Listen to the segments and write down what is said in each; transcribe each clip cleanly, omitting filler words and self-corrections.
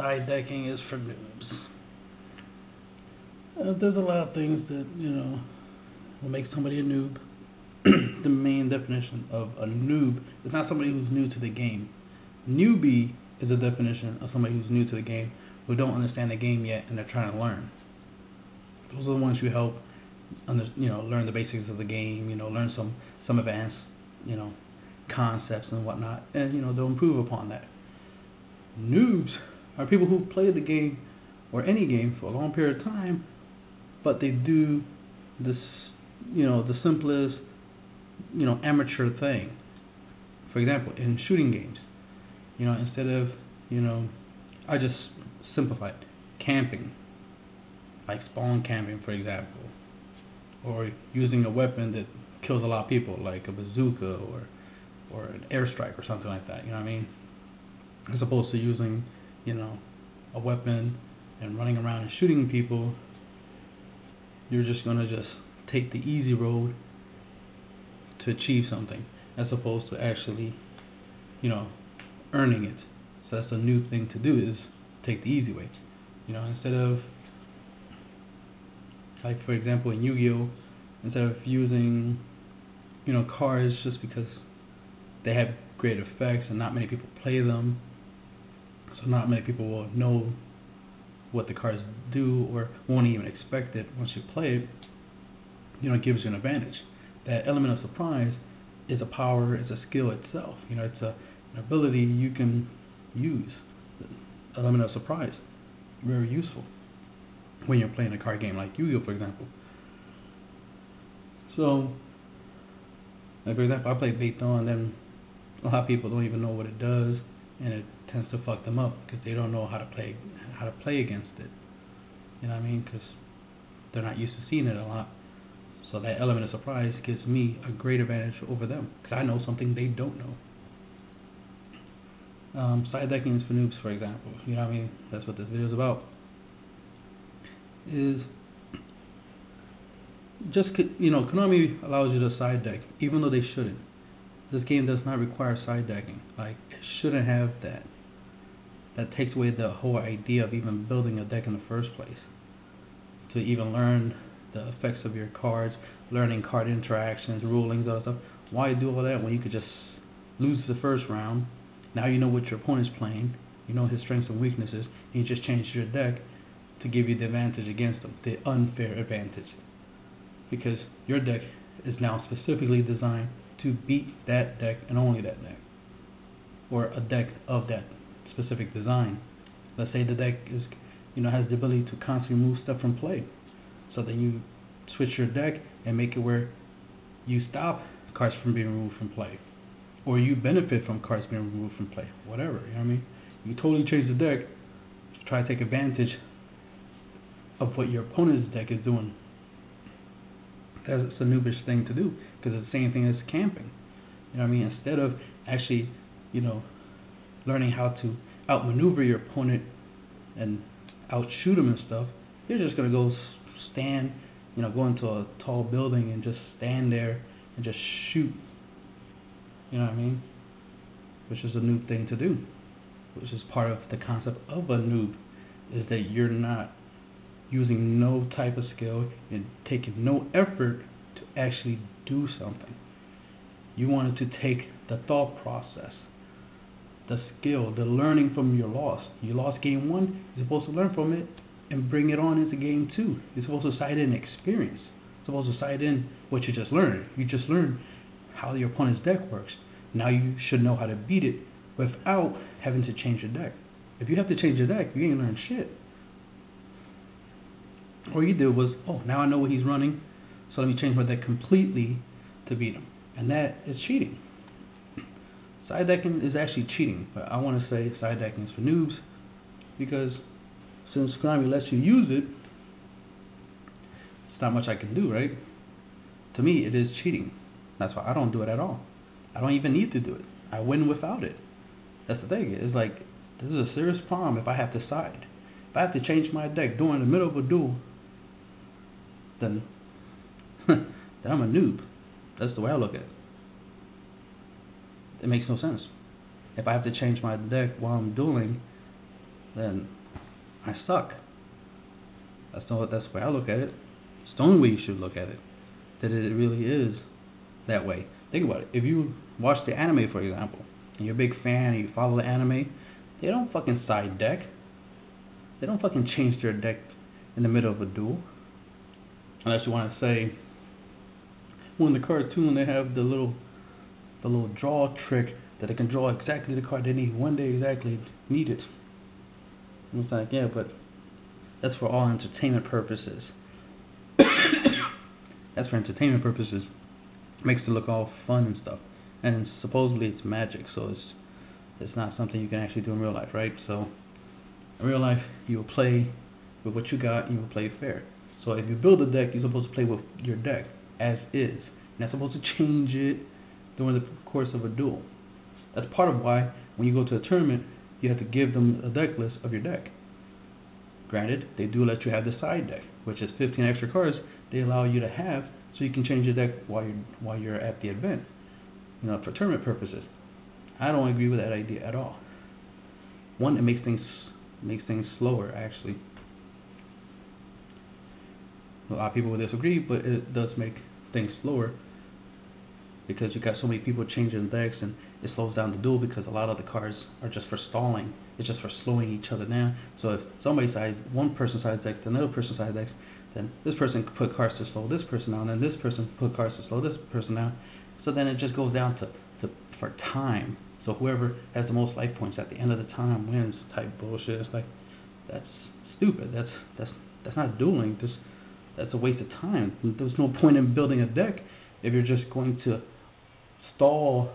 Side decking is for noobs. There's a lot of things that, will make somebody a noob. The main definition of a noob is not somebody who's new to the game. Newbie is a definition of somebody who's new to the game, who don't understand the game yet and they're trying to learn. Those are the ones who help learn the basics of the game, learn some advanced, concepts and whatnot, and they'll improve upon that. Noobs are people who play the game or any game for a long period of time, but they do this, the simplest, amateur thing. For example, in shooting games, instead of, I just simplified camping, like spawn camping, for example, or using a weapon that kills a lot of people, like a bazooka or an airstrike or something like that. You know what I mean? As opposed to using, a weapon and running around and shooting people, you're just gonna take the easy road to achieve something, as opposed to actually, earning it. So that's a new thing to do, is take the easy way. Instead of, like for example in Yu-Gi-Oh, instead of using, cards just because they have great effects and not many people play them, so not many people will know what the cards do or won't even expect it once you play it, it gives you an advantage. That element of surprise is a power, it's a skill itself. It's an ability you can use. The element of surprise, very useful when you're playing a card game like Yu-Gi-Oh, for example. So, like for example, I play Beton, and then a lot of people don't even know what it does, and it tends to fuck them up because they don't know how to play against it. You know what I mean? Because they're not used to seeing it a lot. So that element of surprise gives me a great advantage over them because I know something they don't know. Side decking is for noobs, for example. You know what I mean? That's what this video is about. Is just, Konami allows you to side deck, even though they shouldn't. This game does not require side decking. Like, it shouldn't have that. That takes away the whole idea of even building a deck in the first place. To even learn the effects of your cards, learning card interactions, rulings, all that stuff. Why do all that when you could just lose the first round? Now you know what your opponent's playing, you know his strengths and weaknesses, and you just change your deck to give you the advantage against them, the unfair advantage. Because your deck is now specifically designed to beat that deck and only that deck, or a deck of that specific design. Let's say the deck is, has the ability to constantly move stuff from play. So then you switch your deck and make it where you stop cards from being removed from play, or you benefit from cards being removed from play. Whatever, you know what I mean? You totally change the deck to try to take advantage of what your opponent's deck is doing. That's a noobish thing to do, because it's the same thing as camping. You know what I mean? Instead of actually, learning how to outmaneuver your opponent and outshoot them and stuff, you're just gonna go stand, go into a tall building and just stand there and just shoot. You know what I mean? Which is a noob thing to do. Which is part of the concept of a noob, is that you're not using no type of skill and taking no effort to actually do something. You wanted to take the thought process, the skill, the learning from your loss. You lost game one, you're supposed to learn from it and bring it on into game two. You're supposed to cite in experience. You're supposed to cite in what you just learned. You just learned how your opponent's deck works. Now you should know how to beat it without having to change your deck. If you have to change your deck, you ain't learned shit. All you did was, now I know what he's running, so let me change my deck completely to beat him. And that is cheating. Side decking is actually cheating, but I want to say side decking is for noobs, because since Konami lets you use it, it's not much I can do, right? To me, it is cheating. That's why I don't do it at all. I don't even need to do it. I win without it. That's the thing. It's like, this is a serious problem if I have to side. If I have to change my deck during the middle of a duel, then I'm a noob. That's the way I look at it. It makes no sense. If I have to change my deck while I'm dueling, then I suck. That's the way I look at it. It's the only way you should look at it. That it really is that way. Think about it. If you watch the anime, for example, and you're a big fan and you follow the anime, they don't fucking side deck. They don't fucking change their deck in the middle of a duel. Unless you want to say, well, in the cartoon they have the little draw trick that they can draw exactly the card they need when they exactly need it. And it's like, yeah, but that's for all entertainment purposes. That's for entertainment purposes. It makes it look all fun and stuff. And supposedly it's magic, so it's not something you can actually do in real life, right? So in real life, you will play with what you got, and you will play fair. So if you build a deck, you're supposed to play with your deck as is. You're not supposed to change it during the course of a duel. That's part of why when you go to a tournament, you have to give them a deck list of your deck. Granted, they do let you have the side deck, which is 15 extra cards they allow you to have, so you can change your deck while you're at the event. For tournament purposes. I don't agree with that idea at all. One, it makes things slower, actually. A lot of people will disagree, but it does make things slower because you got so many people changing decks, and it slows down the duel because a lot of the cards are just for stalling. It's just for slowing each other down. So if one person side decks to another person side decks, then this person put cards to slow this person down, and then this person put cards to slow this person down. So then it just goes down to for time. So whoever has the most life points at the end of the time wins type bullshit. It's like, that's stupid. That's not dueling. That's a waste of time. There's no point in building a deck if you're just going to stall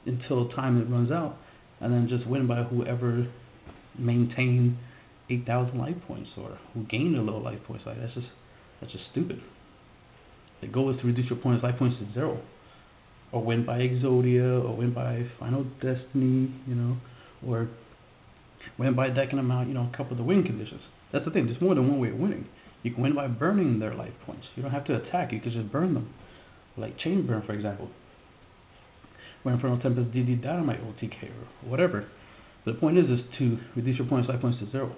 until time it runs out and then just win by whoever maintained 8,000 life points or who gained a little life points. Like that's just stupid. The goal is to reduce your life points to 0. Or win by Exodia, or win by Final Destiny, or win by decking them out, a couple of the win conditions. That's the thing, there's more than one way of winning. You can win by burning their life points. You don't have to attack, you can just burn them. Like Chain Burn, for example. Or Infernal Tempest DD Dynamite OTK, or whatever. The point is to reduce your life points to 0.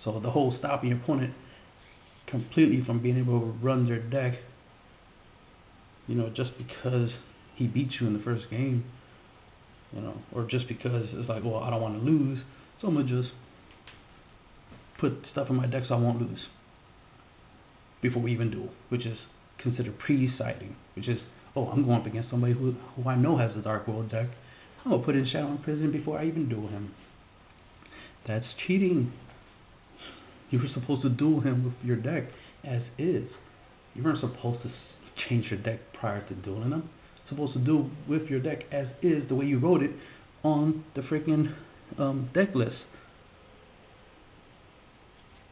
So the whole stopping your opponent completely from being able to run their deck, just because he beat you in the first game, or just because it's like, well, I don't want to lose, so I'm going to just put stuff in my deck so I won't lose before we even duel, which is considered pre-siding, which is, oh, I'm going up against somebody who I know has a Dark World deck. I'm going to put in Shadow in Prison before I even duel him. That's cheating. You were supposed to duel him with your deck as is. You weren't supposed to change your deck prior to dueling them. Supposed to do with your deck as is, the way you wrote it on the freaking deck list.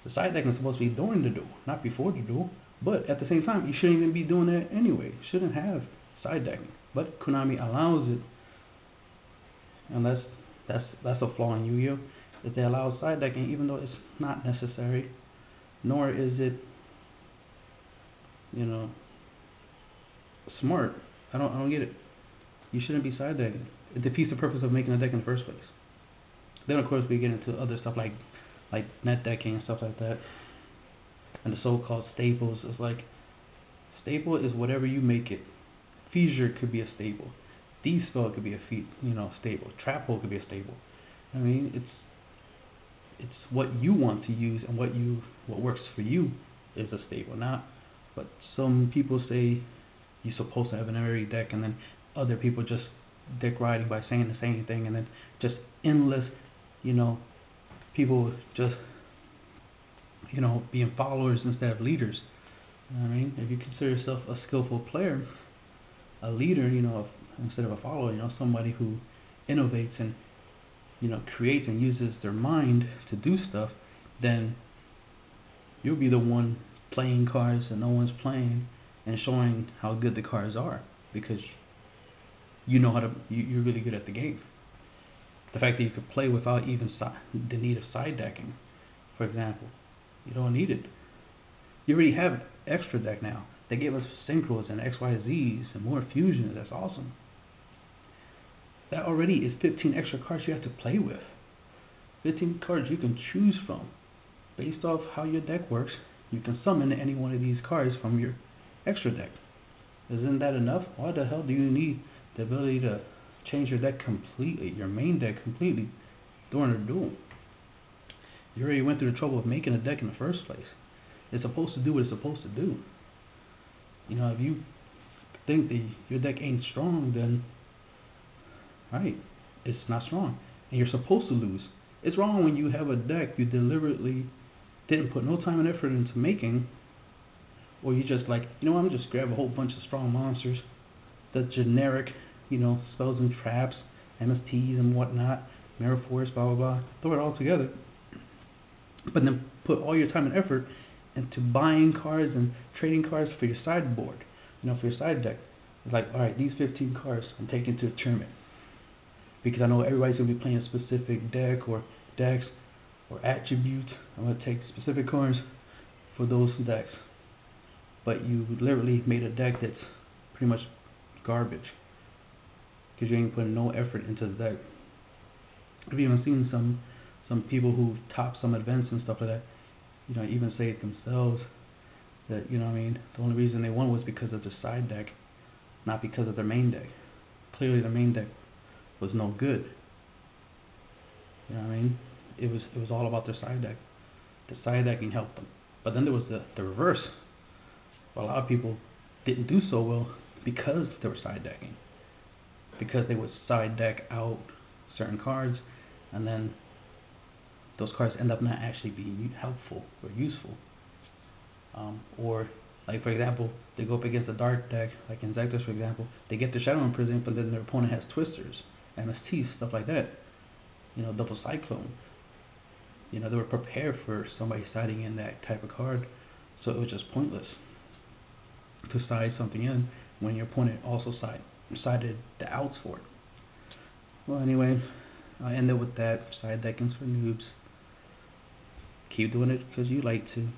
The side deck is supposed to be during the duel, not before the duel. But at the same time, you shouldn't even be doing that anyway. You shouldn't have side decking. But Konami allows it, and that's a flaw in Yu-Gi-Oh! That they allow side decking, even though it's not necessary, nor is it, smart. I don't get it. You shouldn't be side decking. It defeats the purpose of making a deck in the first place. Then of course we get into other stuff like net decking and stuff like that, and the so-called staples. It's like, staple is whatever you make it. Fissure could be a staple. D-spell could be a staple. Trap hole could be a staple. I mean, it's what you want to use and what works for you is a staple. Not what some people say you're supposed to have in every deck, and then other people just dick riding by saying the same thing, and then just endless, people just, being followers instead of leaders. I mean, if you consider yourself a skillful player, a leader, instead of a follower, somebody who innovates and, creates and uses their mind to do stuff, then you'll be the one playing cards that no one's playing and showing how good the cards are, because you're really good at the game. The fact that you could play without even the need of side decking, for example, you don't need it. You already have extra deck now. They gave us synchros and XYZs and more fusions. That's awesome. That already is 15 extra cards you have to play with. 15 cards you can choose from. Based off how your deck works, you can summon any one of these cards from your extra deck. Isn't that enough? Why the hell do you need the ability to change your deck completely, your main deck completely, during a duel? You already went through the trouble of making a deck in the first place. It's supposed to do what it's supposed to do. If you think that your deck ain't strong, then right, it's not strong, and you're supposed to lose. It's wrong when you have a deck you deliberately didn't put no time and effort into making, or you just like, I'm gonna just grab a whole bunch of strong monsters, the generic, spells and traps, MSTs and whatnot, Mirror Force, blah blah blah, throw it all together, but then put all your time and effort into buying cards and trading cards for your sideboard, for your side deck. It's like, alright, these 15 cards I'm taking to a tournament, because I know everybody's going to be playing a specific deck or decks or attributes. I'm going to take specific cards for those decks. But you literally made a deck that's pretty much garbage because you ain't putting no effort into the deck. I've even seen some people who top some events and stuff like that, even say it themselves that, the only reason they won was because of their side deck, not because of their main deck. Clearly their main deck was no good. It was all about their side deck. The side decking helped them. But then there was the reverse. A lot of people didn't do so well because they were side decking. Because they would side deck out certain cards, and then those cards end up not actually being helpful or useful. Or, like for example, they go up against a dark deck, like in Zectus for example, they get the Shadow Imprison, but then their opponent has Twisters, MSTs, stuff like that. Double Cyclone. They were prepared for somebody siding in that type of card, so it was just pointless to side something in when your opponent also sided the outs for it. Well, anyway, I ended with that. Side deckings for noobs. Keep doing it because you like to.